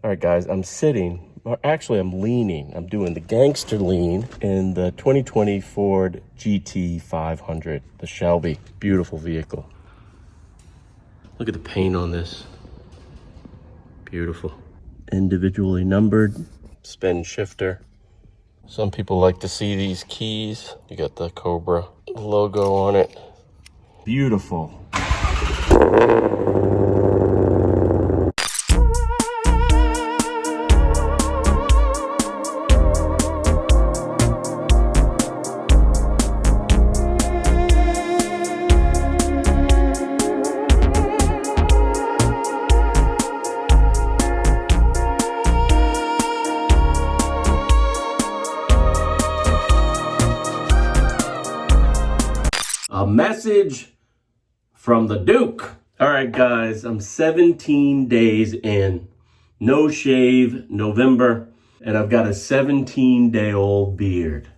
All right, guys, I'm sitting, or actually I'm leaning. I'm doing the gangster lean in the 2020 Ford GT 500, the Shelby. Beautiful vehicle. Look at the paint on this. Beautiful. Individually numbered, spin shifter. Some people like to see these keys. You got the Cobra logo on it. Beautiful. A message from the Duke. All right, guys, I'm 17 days in. No shave, November, and I've got a 17-day-old beard.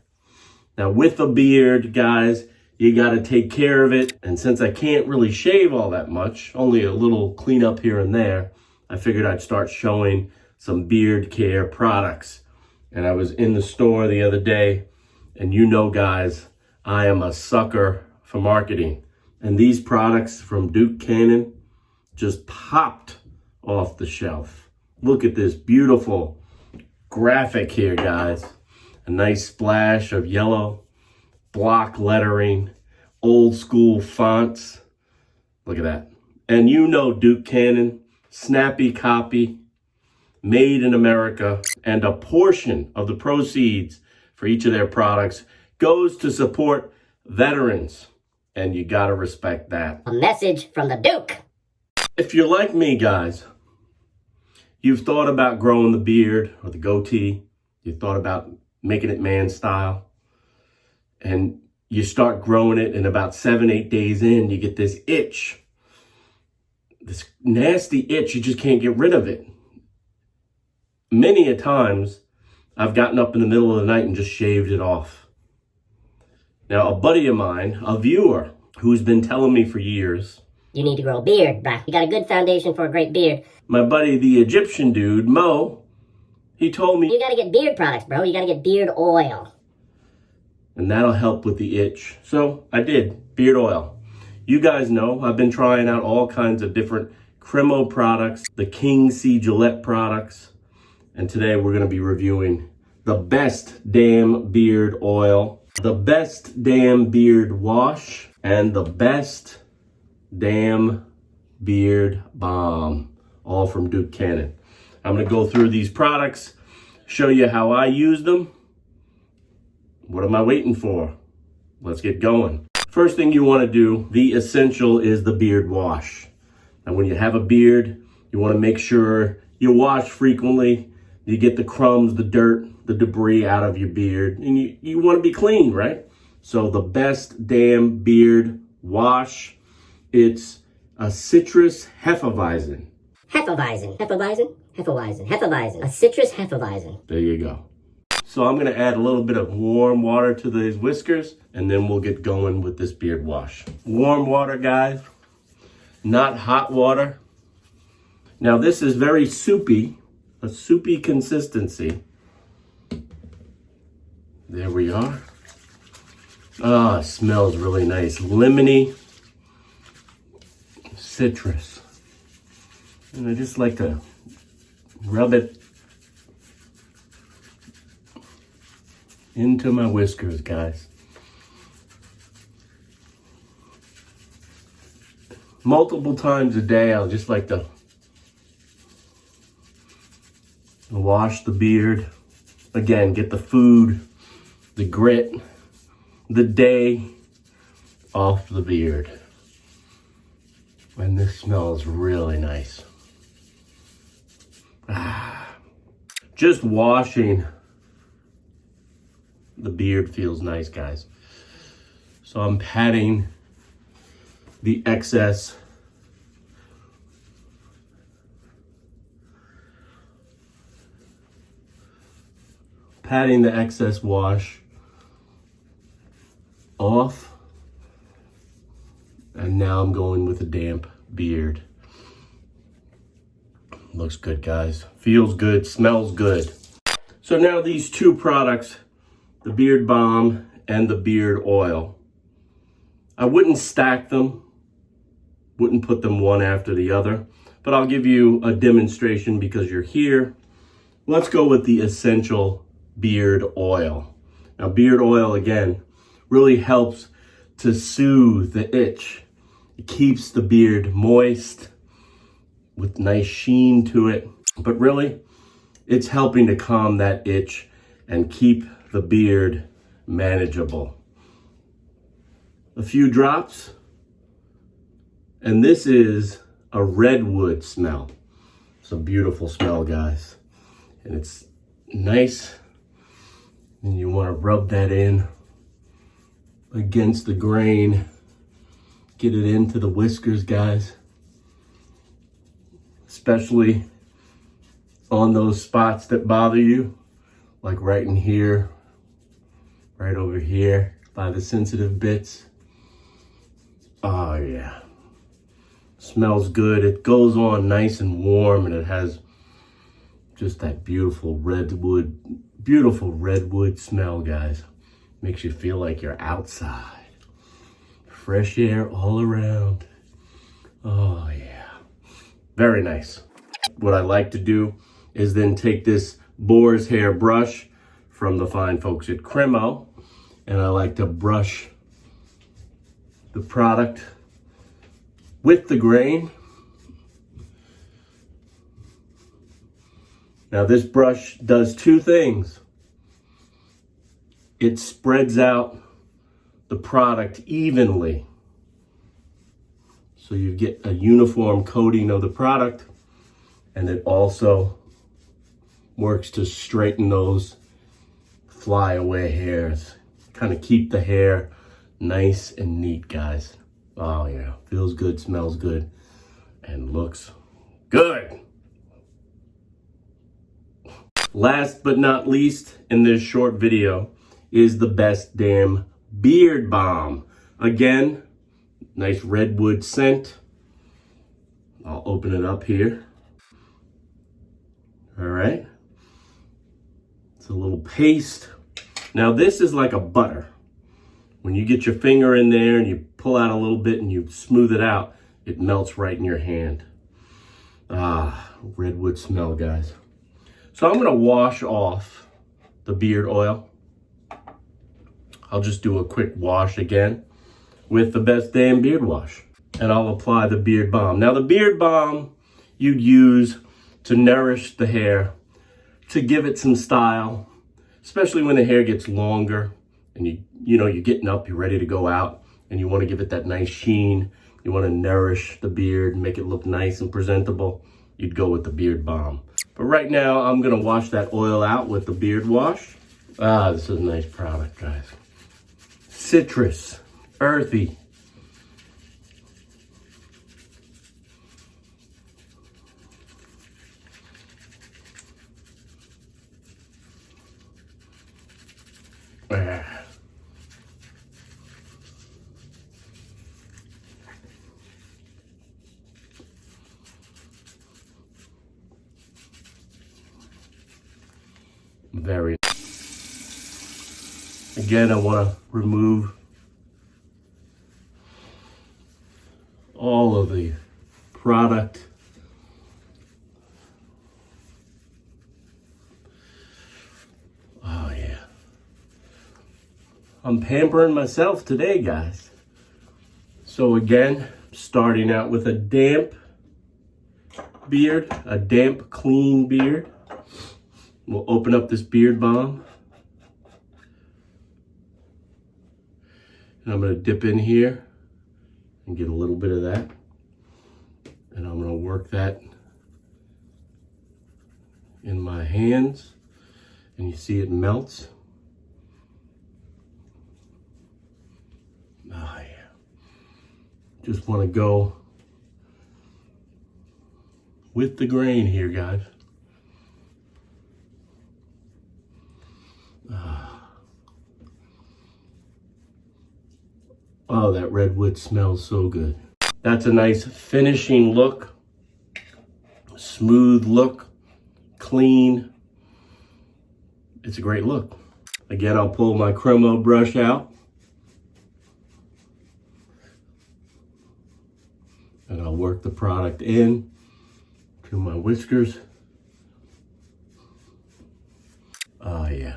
Now, with a beard, guys, you got to take care of it. And since I can't really shave all that much, only a little cleanup here and there, I figured I'd start showing some beard care products. And I was in the store the other day, and you know, guys, I am a sucker for marketing. And these products from Duke Cannon just popped off the shelf. Look at this beautiful graphic here, guys. A nice splash of yellow block lettering, old school fonts. Look at that. And you know Duke Cannon, snappy copy, made in America, and a portion of the proceeds for each of their products goes to support veterans. And you gotta respect that. A message from the Duke. If you're like me, guys, you've thought about growing the beard or the goatee. You thought about making it man style. And you start growing it, and about 7-8 days in, you get this itch. This nasty itch, you just can't get rid of it. Many a times, I've gotten up in the middle of the night and just shaved it off. Now, a buddy of mine, a viewer, who's been telling me for years, you need to grow a beard, bruh. You got a good foundation for a great beard. My buddy, the Egyptian dude, Mo, he told me, you gotta get beard products, bro. You gotta get beard oil. And that'll help with the itch. So I did, beard oil. You guys know I've been trying out all kinds of different Cremo products, the King C. Gillette products. And today we're gonna be reviewing the best damn beard oil, the best damn beard wash, and the best damn beard balm, all from Duke Cannon. I'm gonna go through these products, show you how I use them. What am I waiting for? Let's get going. First thing you wanna do, the essential, is the beard wash. Now when you have a beard, you wanna make sure you wash frequently. You get the crumbs, the dirt, the debris out of your beard, and you want to be clean, right? So the best damn beard wash, it's a citrus hefeweizen. Hefeweizen. A citrus hefeweizen. There you go. So I'm gonna add a little bit of warm water to these whiskers, and then we'll get going with this beard wash. Warm water, guys, not hot water. Now this is very soupy, a soupy consistency. There we are. Ah, it smells really nice. Lemony, citrus. And I just like to rub it into my whiskers, guys. Multiple times a day, I'll just like to wash the beard. Again, get the food, the grit, the day off the beard. And this smells really nice. Just washing the beard feels nice, guys. So I'm patting the excess wash off. And now I'm going with a damp beard. Looks good, guys. Feels good, smells good. So now these two products, the beard balm and the beard oil, I wouldn't stack them, wouldn't put them one after the other, but I'll give you a demonstration because you're here. Let's go with the essential beard oil. Now, beard oil, again, really helps to soothe the itch. It keeps the beard moist with nice sheen to it, but really, it's helping to calm that itch and keep the beard manageable. A few drops, and this is a redwood smell. It's a beautiful smell, guys, and it's nice, and you want to rub that in against the grain. Get it into the whiskers, guys, especially on those spots that bother you, like right in here, right over here by the sensitive bits. Oh yeah, smells good. It goes on nice and warm, and it has just that beautiful redwood smell, guys. Makes you feel like you're outside. Fresh air all around. Oh yeah, very nice. What I like to do is then take this boar's hair brush from the fine folks at Cremo, and I like to brush the product with the grain. Now this brush does two things. It spreads out the product evenly, so you get a uniform coating of the product, and it also works to straighten those flyaway hairs, kind of keep the hair nice and neat, guys. Oh yeah, feels good, smells good, and looks good. Last but not least in this short video is the best damn beard balm. Again, nice redwood scent. I'll open it up here. All right. It's a little paste. Now this is like a butter. When you get your finger in there and you pull out a little bit and you smooth it out, it melts right in your hand. Ah, redwood smell, guys. So I'm gonna wash off the beard oil. I'll just do a quick wash again with the best damn beard wash. And I'll apply the beard balm. Now the beard balm you'd use to nourish the hair, to give it some style, especially when the hair gets longer and you're getting up, you're ready to go out, and you want to give it that nice sheen. You want to nourish the beard and make it look nice and presentable. You'd go with the beard balm. But right now, I'm going to wash that oil out with the beard wash. Ah, this is a nice product, guys. Citrus, earthy. Very. Again, I want to remove all of the product. Oh yeah. I'm pampering myself today, guys. So again, starting out with a damp beard, a damp, clean beard. We'll open up this beard balm. And I'm going to dip in here and get a little bit of that. And I'm going to work that in my hands. And you see it melts. Oh yeah. Just want to go with the grain here, guys. Oh, that redwood smells so good. That's a nice finishing look Smooth look, clean. It's a great look. Again, I'll pull my Chromo brush out. And I'll work the product in to my whiskers. Oh yeah.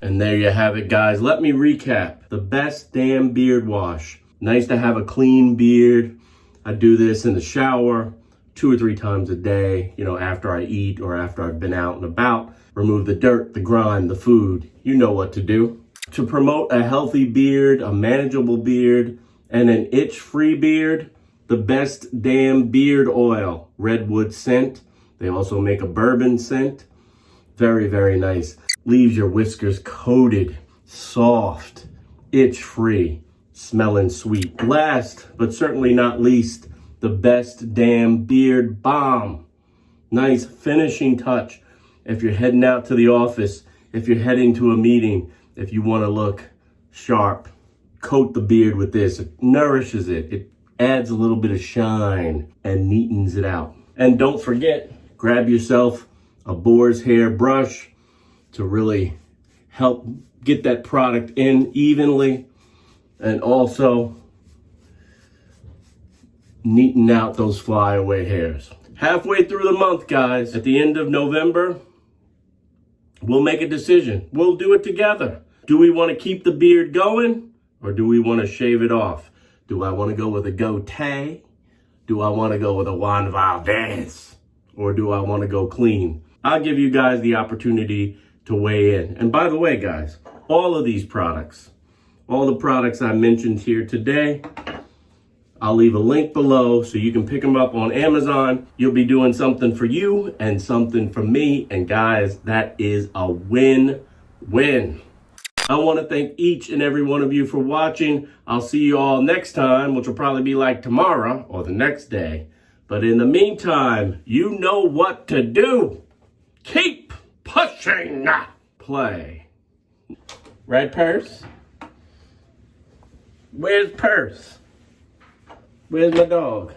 And there you have it, guys. Let me recap. The best damn beard wash. Nice to have a clean beard. I do this in the shower 2 or 3 times a day, you know, after I eat or after I've been out and about. Remove the dirt, the grime, the food. You know what to do. To promote a healthy beard, a manageable beard, and an itch-free beard, the best damn beard oil. Redwood scent. They also make a bourbon scent. Very, very nice. Leaves your whiskers coated, soft, itch-free, smelling sweet. Last, but certainly not least, the best damn beard balm. Nice finishing touch. If you're heading out to the office, if you're heading to a meeting, if you want to look sharp, coat the beard with this. It nourishes it. It adds a little bit of shine and neatens it out. And don't forget, grab yourself a boar's hair brush to really help get that product in evenly and also neaten out those flyaway hairs. Halfway through the month, guys, at the end of November, we'll make a decision. We'll do it together. Do we want to keep the beard going or do we want to shave it off? Do I want to go with a goatee? Do I want to go with a Juan Valdez? Or do I want to go clean? I'll give you guys the opportunity to weigh in. And by the way, guys, all of these products, all the products I mentioned here today, I'll leave a link below so you can pick them up on Amazon. You'll be doing something for you and something for me. And guys, that is a win-win. I want to thank each and every one of you for watching. I'll see you all next time, which will probably be like tomorrow or the next day. But in the meantime, you know what to do. Keep pushing. Play. Right, Purse? Where's Purse? Where's my dog?